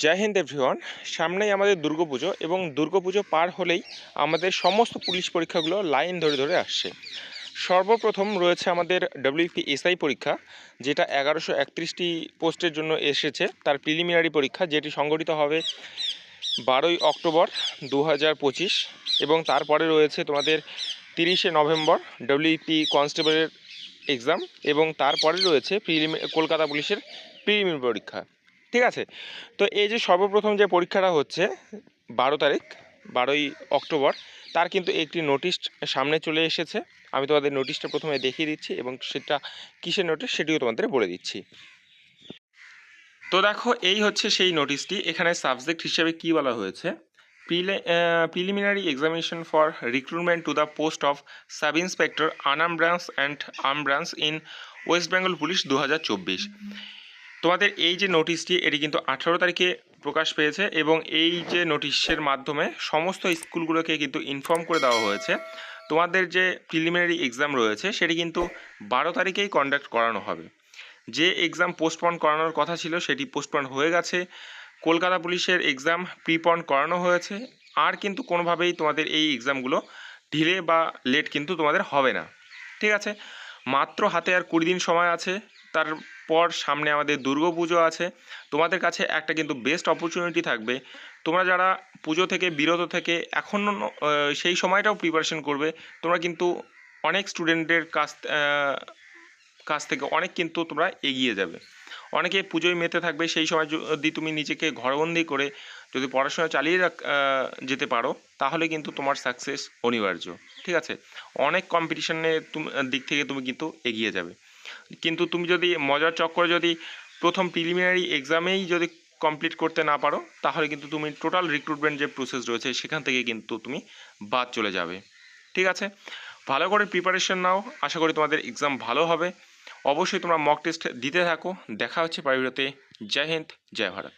জয় Hind everyone. সামনেই আমাদের দুর্গাপুজো এবং দুর্গাপুজো পার হলেই আমাদের সমস্ত পুলিশ পরীক্ষাগুলো লাইন ধরে ধরে আসছে। সর্বপ্রথম রয়েছে আমাদের WPSI পরীক্ষা, যেটা 1131টি পোস্টের জন্য এসেছে। তার প্রিলিমিনারি পরীক্ষা যেটি সংগঠিত হবে 12ই অক্টোবর 2025 এবং তারপরে রয়েছে তোমাদের 30শে নভেম্বর WP কনস্টেবলের এক্সাম এবং তারপরে রয়েছে কলকাতা পুলিশের প্রিলিমিনারি পরীক্ষা। ঠিক আছে, তো এই যে সর্বপ্রথম যে পরীক্ষাটা হচ্ছে 12 তারিখ, 12ই অক্টোবর, তার কিন্তু একটি নোটিশ সামনে চলে এসেছে। আমি তোমাদের নোটিশটা প্রথমে দেখিয়ে দিচ্ছি এবং সেটা কিসের নোটিশ সেটিও তোমাদের বলে দিচ্ছি। তো দেখো, এই হচ্ছে সেই নোটিশটি। এখানে সাবজেক্ট হিসেবে কি বলা হয়েছে, preliminary examination for recruitment to the post of sub inspector unarm branch and arm branch in West Bengal police 2024। তোমাদের এই যে নোটিশটি, এটি কিন্তু 18 তারিখে প্রকাশ পেয়েছে এবং এই যে নোটিশের মাধ্যমে সমস্ত স্কুলগুলোকে কিন্তু ইনফর্ম করে দেওয়া হয়েছে তোমাদের যে প্রিলিমিনারি এক্সাম রয়েছে সেটি কিন্তু 12 তারিখেই কন্ডাক্ট করানো হবে। যে এক্সাম পোস্টপন করানোর কথা ছিল সেটি পোস্টপন হয়ে গেছে। কলকাতা পুলিশের এক্সাম প্রিপন করানো হয়েছে। আর কিন্তু কোনোভাবেই তোমাদের এই এক্সামগুলো ঢিলে বা লেট কিন্তু তোমাদের হবে না। ঠিক আছে, মাত্র হাতে আর 20 দিন সময় আছে। তারপর সামনে আমাদের দুর্গাপুজো আছে। তোমাদের কাছে একটা কিন্তু বেস্ট অপরচুনিটি থাকবে। তোমরা যারা পুজো থেকে বিরত থেকে এখনও সেই সময়টাও প্রিপারেশন করবে, তোমরা কিন্তু অনেক স্টুডেন্টদের কাছ থেকে অনেক কিন্তু তোমরা এগিয়ে যাবে। অনেকে পুজোয় মেতে থাকবে, সেই সময় যদি তুমি নিজেকে ঘরবন্দি করে যদি পড়াশোনা চালিয়ে যেতে পারো তাহলে কিন্তু তোমার সাকসেস অনিবার্য। ঠিক আছে, অনেক কম্পিটিশনের দিক থেকে তুমি কিন্তু এগিয়ে যাবে। কিন্তু তুমি যদি মজার চক্করে যদি প্রথম প্রিলিমিনারি এক্সামেই যদি কমপ্লিট করতে না পারো তাহলে কিন্তু তুমি টোটাল রিক্রুটমেন্ট যে প্রসেস রয়েছে সেখান থেকে কিন্তু তুমি বাদ চলে যাবে। ঠিক আছে, ভালো করে প্রিপারেশন নাও, আশা করি তোমাদের এক্সাম ভালো হবে। অবশ্যই তোমরা মক টেস্ট দিতে থাকো। দেখা হচ্ছে পরের ভিডিওতে। জয় হিন্দ, জয় ভারত।